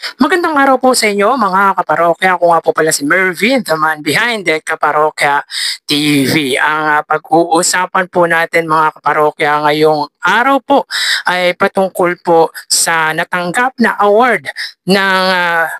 Magandang araw po sa inyo mga kaparokya. Ako nga po pala si Mervin, the man behind the Kaparokya TV. Ang pag-uusapan po natin mga kaparokya ngayong araw po ay patungkol po sa natanggap na award ng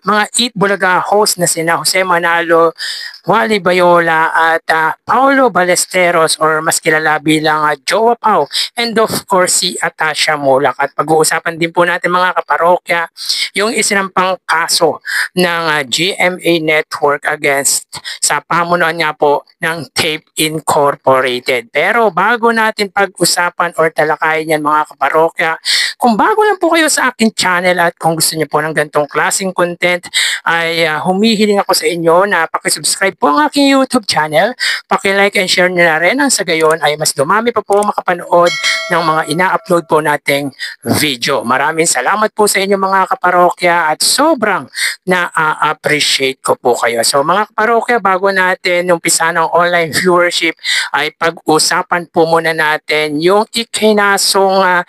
mga Eat Bulaga host na sina Jose Manalo, Wally Bayola at Paolo Ballesteros or mas kilala bilang Jowa Pau, and of course si Atasha Mulak. At pag-uusapan din po natin mga kaparokya yung isinampang kaso ng GMA Network against sa pamunuan nga po ng Tape Incorporated. Pero bago natin pag-usapan or talakayin yan mga kaparokya, kung bago lang po kayo sa akin channel at kung gusto niyo po ng ganitong klaseng content, ay humihiling ako sa inyo na pakisubscribe po ang aking YouTube channel, pakilike and share nyo na rin, ang sa gayon ay mas dumami pa po makapanood ng mga ina-upload po nating video. Maraming salamat po sa inyo mga kaparokya at sobrang na-appreciate ko po kayo. So mga kaparokya, bago natin umpisa ng online viewership ay pag-usapan po muna natin yung ikinasong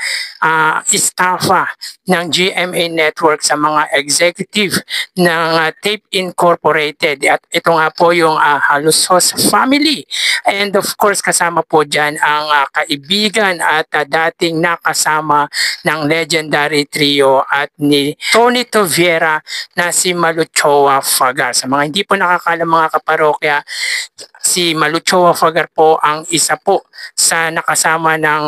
estafa ng GMA Network sa mga executive ng Tape Incorporated. At ito nga po yung Halusos family. And of course, kasama po dyan ang kaibigan at dating nakasama ng legendary trio at ni Tony Toviera na si Maluchoa Fagar. Sa mga hindi po nakakaalam mga kaparokya, si Maluchoa Fagar po ang isa po sa nakasama ng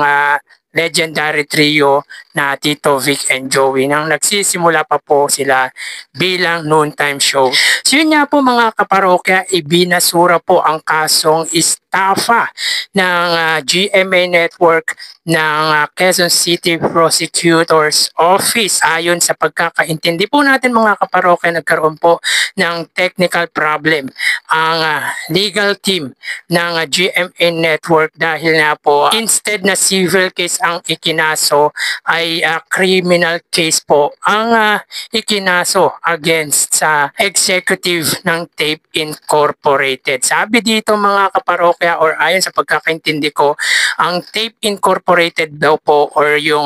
legendary trio na Tito Vic and Joey nang nagsisimula pa po sila bilang noontime show. So yun nga po mga kaparokya, ibinasura po ang kasong estafa ng GMA Network ng Quezon City Prosecutor's Office. Ayon sa pagkakaintindi po natin mga kaparokya, nagkaroon po ng technical problem ang legal team ng GMA Network dahil nga po instead na civil case ang ikinaso ay criminal case po ang ikinaso against sa executive ng Tape Incorporated. Sabi dito mga kaparokya or ayon sa pagkakaintindi ko, ang Tape Incorporated daw po or yung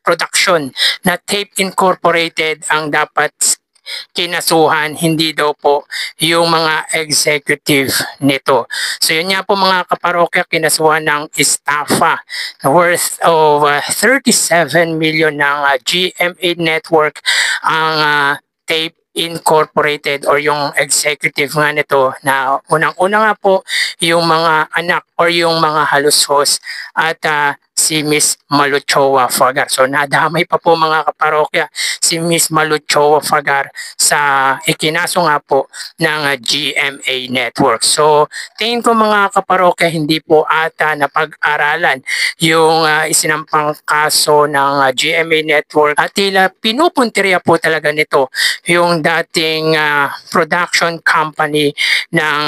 production na Tape Incorporated ang dapat kinasuhan, hindi daw po yung mga executive nito. So yun nga po mga kaparokya, kinasuhan ng estafa worth of 37 million ng GMA Network ang Tape Incorporated or yung executive nga nito na unang-una nga po yung mga anak or yung mga halusos at si Miss Maluchoa Fagar. So nadamay pa po mga kaparokya si Miss Maluchoa Fagar sa ikinaso nga po ng GMA Network. So tingin ko mga kaparokya, hindi po ata napag-aralan yung isinampang kaso ng GMA Network at tila pinupuntirya po talaga nito yung dating production company ng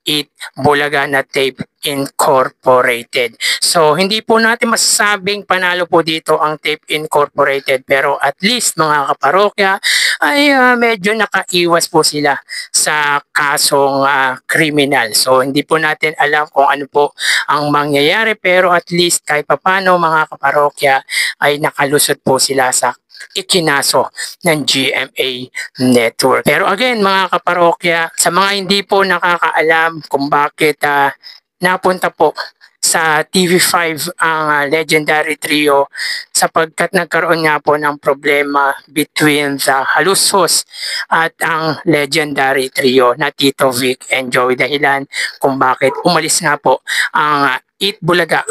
Eat Bulaga na Tape Incorporated. So hindi po natin masasabing panalo po dito ang Tape Incorporated, pero at least mga kaparokya ay medyo nakaiwas po sila sa kasong kriminal. So hindi po natin alam kung ano po ang mangyayari, pero at least kahit papano mga kaparokya ay nakalusot po sila sa ikinaso ng GMA Network. Pero again mga kaparokya, sa mga hindi po nakakaalam kung bakit napunta po sa TV5 ang legendary trio, sapagkat nagkaroon nga po ng problema between the Halusos at ang legendary trio na Tito Vic and Joey, dahilan kung bakit umalis nga po ang Eat Bulaga.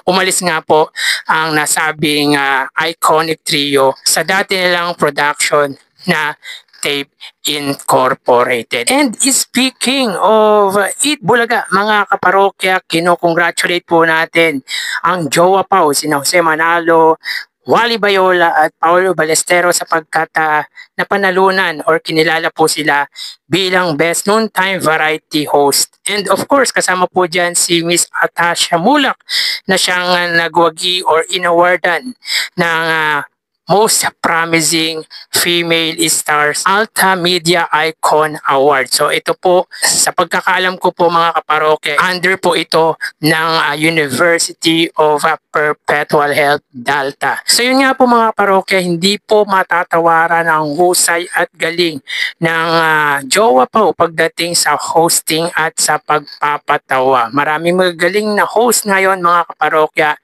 Umalis nga po ang nasabing iconic trio sa dati nilang production na Tape Incorporated. And speaking of Eat Bulaga, mga kaparokya, kinokongratulate po natin ang Jowa Pau, sina Jose Manalo, Wally Bayola at Paolo Ballesteros sapagkat napanalunan or kinilala po sila bilang Best Noontime Variety Host. And of course, kasama po dyan si Miss Atasha Mulak na siyang nagwagi or inawardan ng Most Promising Female Stars Alta Media Icon Award. So ito po, sa pagkakaalam ko po mga kaparokya, under po ito ng University of Perpetual Health Delta. So yun nga po mga kaparokya, hindi po matatawaran ang husay at galing ng Jowa Pao pagdating sa hosting at sa pagpapatawa. Maraming magaling na host ngayon mga kaparokya,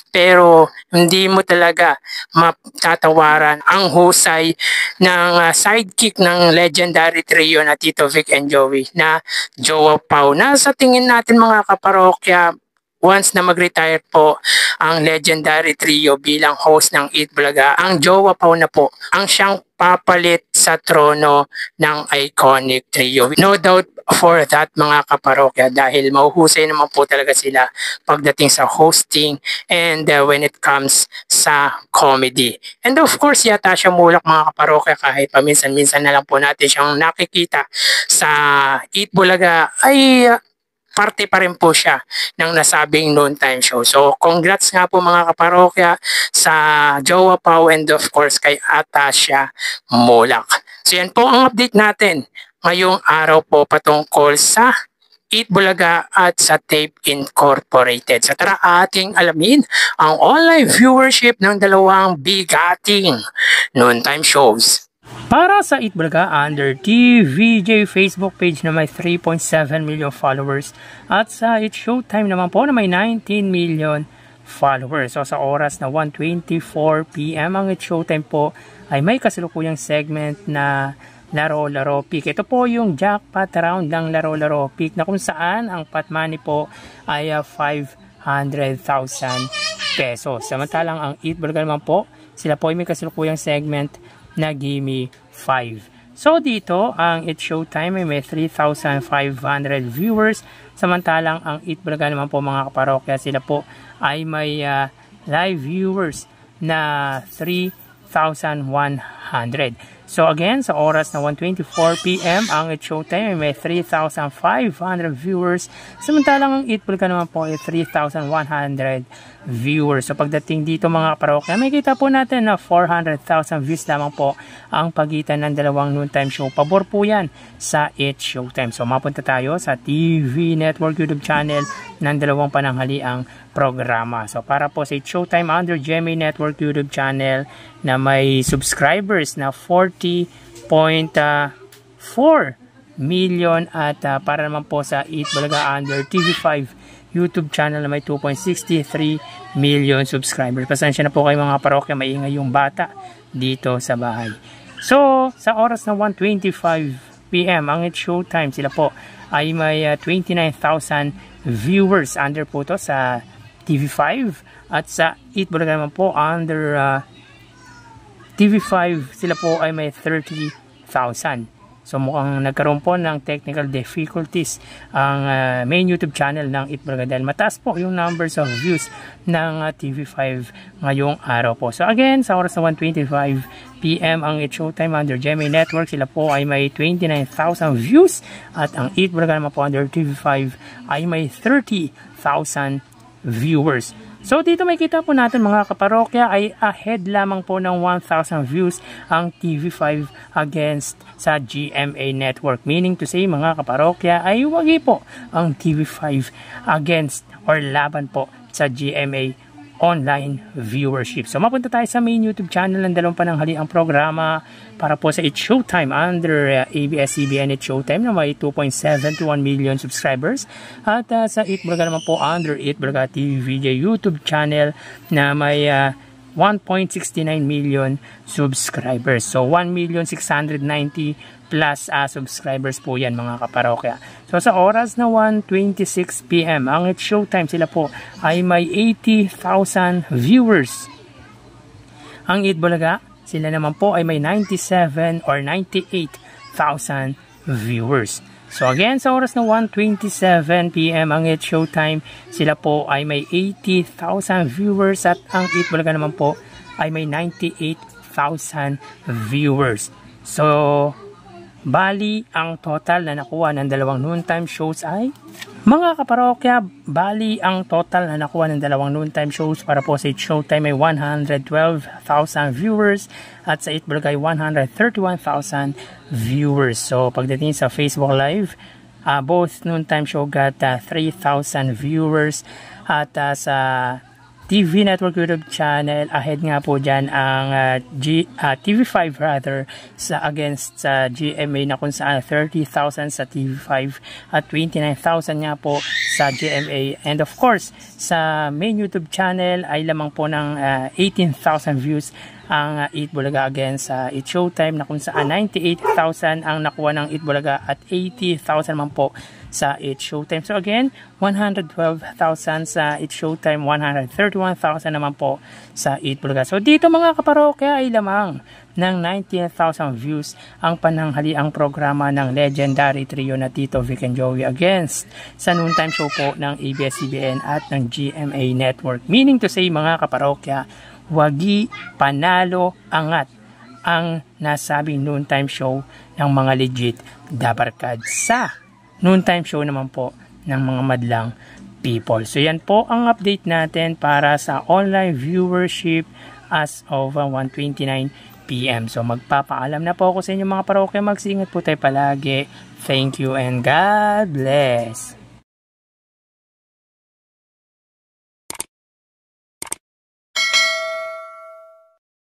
pero hindi mo talaga matatawaran ang husay ng sidekick ng legendary trio na Tito Vic and Joey na Jowa Pao. Na sa tingin natin mga kaparokya, once na mag-retire po ang legendary trio bilang host ng Eat Bulaga, ang Jowa Pao na po ang siyang papalit sa trono ng iconic trio. No doubt for that mga kaparokya, dahil mahuhusay naman po talaga sila pagdating sa hosting and when it comes sa comedy. And of course, yata siya mulak mga kaparokya, kahit paminsan-minsan na lang po natin siyang nakikita sa Eat Bulaga, ay parte pa rin po siya ng nasabing noontime show. So congrats nga po mga kaparokya sa Jowa Pao and of course kay Atasha Mulak. So yan po ang update natin ngayong araw po patungkol sa Eat Bulaga at sa Tape Incorporated. So tara ating alamin ang online viewership ng dalawang bigating noontime shows. Para sa Eat Bulaga, under TVJ Facebook page na may 3.7 million followers at sa It's Showtime naman po na may 19 million followers. So sa oras na 1:24 PM ang It's Showtime po ay may kasalukuyang segment na Laro-Laro Pick. Ito po yung jackpot round ng Laro-Laro Pick na kung saan ang pot money po ay 500,000 pesos. Samantalang ang Eat Bulaga naman po, sila po ay may kasalukuyang segment na Gimme 5. So dito, ang It's Showtime ay may 3,500 viewers. Samantalang ang Eat Bulaga naman po mga kaparokya, sila po ay may live viewers na 3,100. So again, sa oras na 1:24 PM, ang It's Showtime ay may 3,500 viewers. Samantalang ang Eat Bulaga naman po ay 3,100 viewers. So pagdating dito mga kaparokya, may kita po natin na 400,000 views lamang po ang pagitan ng dalawang noontime show. Pabor po yan sa It's Showtime. So mapunta tayo sa TV Network YouTube channel ng dalawang pananghaliang programa. So para po sa It's Showtime under GMA Network YouTube channel na may subscribers na 40.4 million at para naman po sa Eat Bulaga under TV5 YouTube channel na may 2.63 million subscribers. Pasensya na po kayo mga parokya, maingay yung bata dito sa bahay. So sa oras na 1:25 PM ang It's Showtime, sila po ay may 29,000 viewers under po to sa TV5 at sa Eat Bulaga naman po under TV5 sila po ay may 30,000. So mukhang nagkaroon po ng technical difficulties ang main YouTube channel ng Eat Bulaga dahil mataas po yung numbers of views ng TV5 ngayong araw po. So again, sa oras na 1:25 PM ang It's Showtime under GMA Network, sila po ay may 29,000 views at ang Eat Bulaga naman po under TV5 ay may 30,000 viewers. So dito may kita po natin mga kaparokya ay ahead lamang po ng 1,000 views ang TV5 against sa GMA Network. Meaning to say mga kaparokya ay wagi po ang TV5 against or laban po sa GMA online viewership. So mapunta tayo sa main YouTube channel ng dalawang pananghaliang programa para po sa It's Showtime under ABS-CBN It's Showtime na may 2.721 million subscribers at sa Eat Bulaga naman po under Eat Bulaga TVJ YouTube channel na may 1.69 million subscribers. So 1,690,000 plus subscribers po yan mga kaparokya. So sa oras na 1:26 PM ang It's Showtime, sila po ay may 80,000 viewers. Ang Eat Bulaga, sila naman po ay may 97 or 98,000 viewers. So again, sa oras na 1:27 PM ang It's Showtime, sila po ay may 80,000 viewers at ang Eat Bulaga naman po ay may 98,000 viewers. So Bali, ang total na nakuha ng dalawang noontime shows ay, mga kaparokya, bali ang total na nakuha ng dalawang noontime shows para po sa It's Showtime ay 112,000 viewers at sa Itbulaga ay 131,000 viewers. So pagdating sa Facebook Live, both noontime show got 3,000 viewers at sa TV Network YouTube channel, ahead nga po dyan ang TV5 rather sa against sa GMA na kung saan 30,000 sa TV5 at 29,000 nga po sa GMA. And of course, sa main YouTube channel ay lamang po ng 18,000 views ang Itbulaga against sa It's Showtime na kung saan 98,000 ang nakuha ng Itbulaga at 80,000 naman po sa It's Showtime. So again, 112,000 sa It's Showtime, 131,000 naman po sa Itbulaga. So dito mga kaparokya ay lamang ng 19,000 views ang pananghaliang programa ng legendary trio na Tito, Vic and Joey against sa noontime show po ng ABS-CBN at ng GMA Network. Meaning to say mga kaparokya, wagi, panalo, angat ang nasabing noontime show ng mga legit dabarkad sa noontime show naman po ng mga madlang people. So yan po ang update natin para sa online viewership as of 1:29 PM. So magpapaalam na po ako sa inyo mga parokya. Magsingat po tayo palagi. Thank you and God bless.